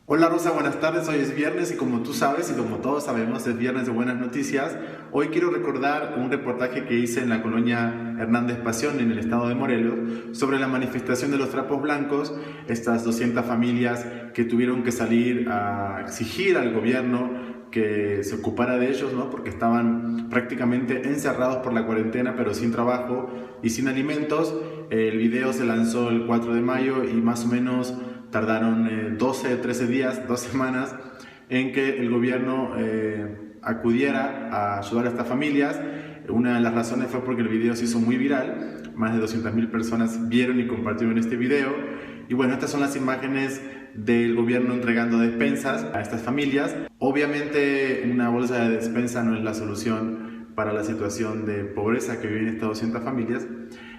Hola Rosa, buenas tardes. Hoy es viernes y como tú sabes y como todos sabemos es viernes de buenas noticias. Hoy quiero recordar un reportaje que hice en la colonia Hernández Pasión en el estado de Morelos sobre la manifestación de los trapos blancos, estas 200 familias que tuvieron que salir a exigir al gobierno que se ocupara de ellos, ¿no? Porque estaban prácticamente encerrados por la cuarentena, pero sin trabajo y sin alimentos. El video se lanzó el 4 de mayo y más o menos tardaron 12, 13 días, 2 semanas, en que el gobierno acudiera a ayudar a estas familias. Una de las razones fue porque el video se hizo muy viral, más de 200.000 personas vieron y compartieron este video. Y bueno, estas son las imágenes del gobierno entregando despensas a estas familias. Obviamente una bolsa de despensa no es la solución para la situación de pobreza que viven estas 200 familias.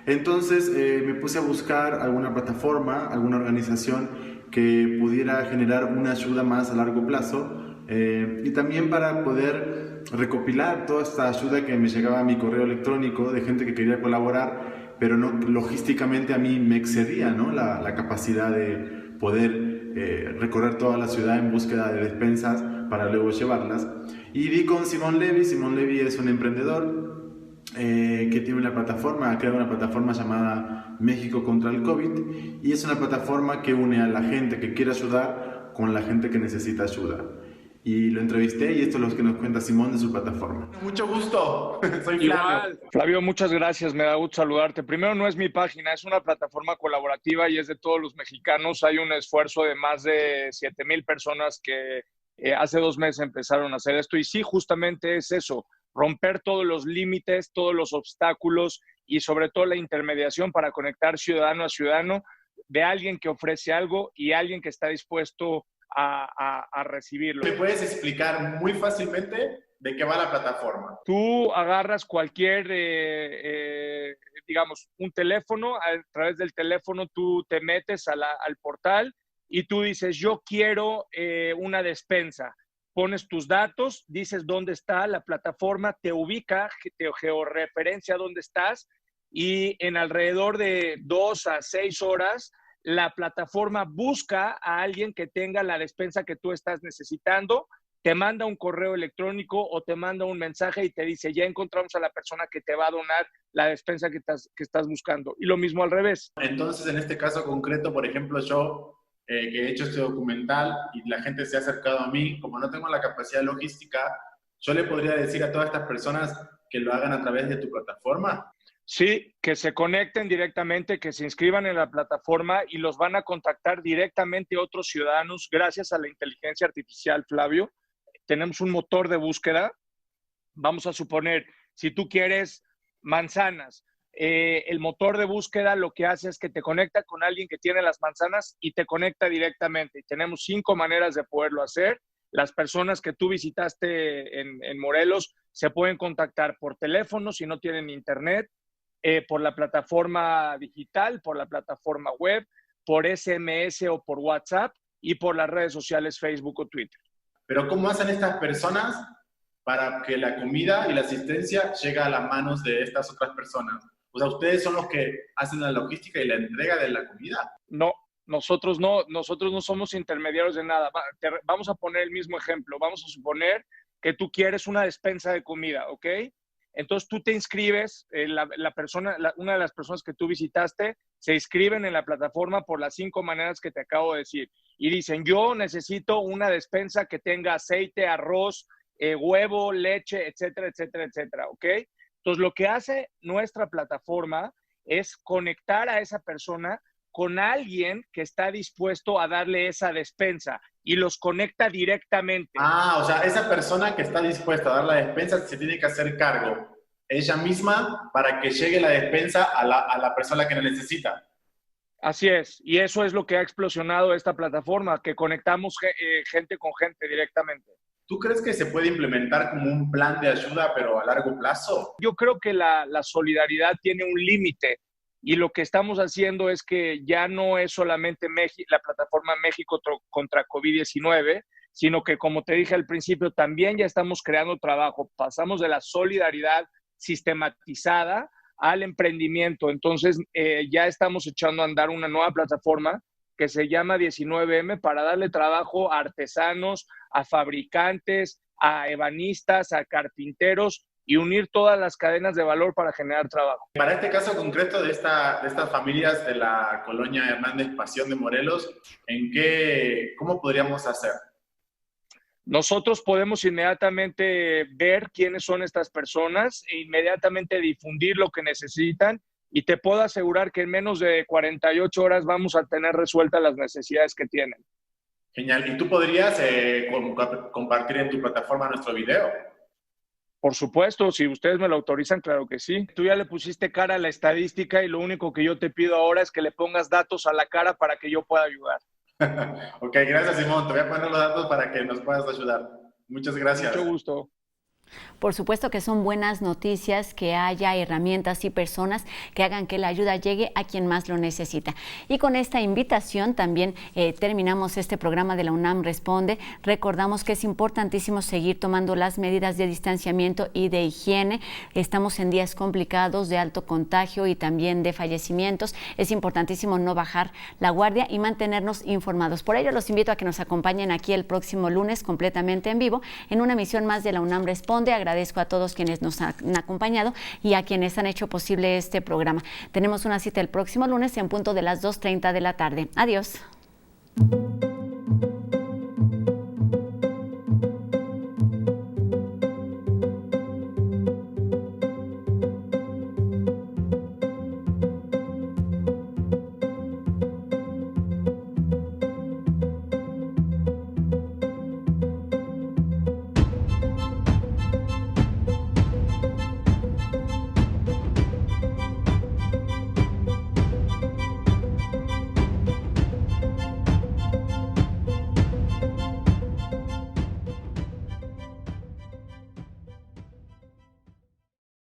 Entonces me puse a buscar alguna plataforma, alguna organización que pudiera generar una ayuda más a largo plazo, y también para poder recopilar toda esta ayuda que me llegaba a mi correo electrónico de gente que quería colaborar, pero no, logísticamente a mí me excedía, ¿no? la capacidad de poder recorrer toda la ciudad en búsqueda de despensas para luego llevarlas. Y di con Simón Levy. Simón Levy es un emprendedor que tiene una plataforma, ha creado una plataforma llamada México contra el COVID, y es una plataforma que une a la gente que quiere ayudar con la gente que necesita ayuda. Y lo entrevisté y esto es lo que nos cuenta Simón de su plataforma. Mucho gusto, soy Flavio. Flavio, muchas gracias, me da gusto saludarte. Primero, no es mi página, es una plataforma colaborativa y es de todos los mexicanos. Hay un esfuerzo de más de 7,000 personas que hace 2 meses empezaron a hacer esto. Y sí, justamente es eso, romper todos los límites, todos los obstáculos y sobre todo la intermediación para conectar ciudadano a ciudadano de alguien que ofrece algo y alguien que está dispuesto a recibirlo. ¿Me puedes explicar muy fácilmente de qué va la plataforma? Tú agarras cualquier, digamos, un teléfono, a través del teléfono tú te metes al portal y tú dices, yo quiero una despensa. Pones tus datos, dices dónde está la plataforma, te ubica, te georreferencia dónde estás y en alrededor de 2 a 6 horas la plataforma busca a alguien que tenga la despensa que tú estás necesitando, te manda un correo electrónico o te manda un mensaje y te dice, ya encontramos a la persona que te va a donar la despensa que estás buscando. Y lo mismo al revés. Entonces, en este caso concreto, por ejemplo, yo que he hecho este documental y la gente se ha acercado a mí, como no tengo la capacidad logística, yo le podría decir a todas estas personas que lo hagan a través de tu plataforma. Sí, que se conecten directamente, que se inscriban en la plataforma y los van a contactar directamente otros ciudadanos gracias a la inteligencia artificial, Flavio. Tenemos un motor de búsqueda. Vamos a suponer, si tú quieres manzanas, el motor de búsqueda lo que hace es que te conecta con alguien que tiene las manzanas y te conecta directamente. Y tenemos 5 maneras de poderlo hacer. Las personas que tú visitaste en Morelos se pueden contactar por teléfono si no tienen internet, por la plataforma digital, por la plataforma web, por SMS o por WhatsApp y por las redes sociales Facebook o Twitter. Pero ¿cómo hacen estas personas para que la comida y la asistencia llegue a las manos de estas otras personas? O sea, ¿ustedes son los que hacen la logística y la entrega de la comida? No, nosotros no somos intermediarios de nada. Vamos a poner el mismo ejemplo. Vamos a suponer que tú quieres una despensa de comida, ¿ok? Entonces tú te inscribes, una de las personas que tú visitaste se inscriben en la plataforma por las 5 maneras que te acabo de decir y dicen, yo necesito una despensa que tenga aceite, arroz, huevo, leche, etcétera, etcétera, etcétera, ¿ok? Entonces lo que hace nuestra plataforma es conectar a esa persona con alguien que está dispuesto a darle esa despensa y los conecta directamente. Ah, o sea, esa persona que está dispuesta a dar la despensa se tiene que hacer cargo ella misma para que llegue la despensa a la persona que la necesita. Así es, y eso es lo que ha explosionado esta plataforma, que conectamos gente con gente directamente. ¿Tú crees que se puede implementar como un plan de ayuda, pero a largo plazo? Yo creo que la solidaridad tiene un límite. Y lo que estamos haciendo es que ya no es solamente la plataforma México contra COVID-19, sino que, como te dije al principio, también ya estamos creando trabajo. Pasamos de la solidaridad sistematizada al emprendimiento. Entonces, ya estamos echando a andar una nueva plataforma que se llama 19M para darle trabajo a artesanos, a fabricantes, a ebanistas, a carpinteros, y unir todas las cadenas de valor para generar trabajo. Para este caso concreto de estas familias de la colonia Hernández Pasión de Morelos, ¿cómo podríamos hacer? Nosotros podemos inmediatamente ver quiénes son estas personas e inmediatamente difundir lo que necesitan y te puedo asegurar que en menos de 48 horas vamos a tener resueltas las necesidades que tienen. Genial. ¿Y tú podrías compartir en tu plataforma nuestro video? Por supuesto, si ustedes me lo autorizan, claro que sí. Tú ya le pusiste cara a la estadística y lo único que yo te pido ahora es que le pongas datos a la cara para que yo pueda ayudar. Ok, gracias, Simón. Te voy a poner los datos para que nos puedas ayudar. Muchas gracias. Mucho gusto. Por supuesto que son buenas noticias que haya herramientas y personas que hagan que la ayuda llegue a quien más lo necesita. Y con esta invitación también terminamos este programa de la UNAM Responde. Recordamos que es importantísimo seguir tomando las medidas de distanciamiento y de higiene. Estamos en días complicados de alto contagio y también de fallecimientos. Es importantísimo no bajar la guardia y mantenernos informados. Por ello los invito a que nos acompañen aquí el próximo lunes completamente en vivo en una emisión más de la UNAM Responde, Responde. Agradezco a todos quienes nos han acompañado y a quienes han hecho posible este programa. Tenemos una cita el próximo lunes en punto de las 2:30 de la tarde. Adiós.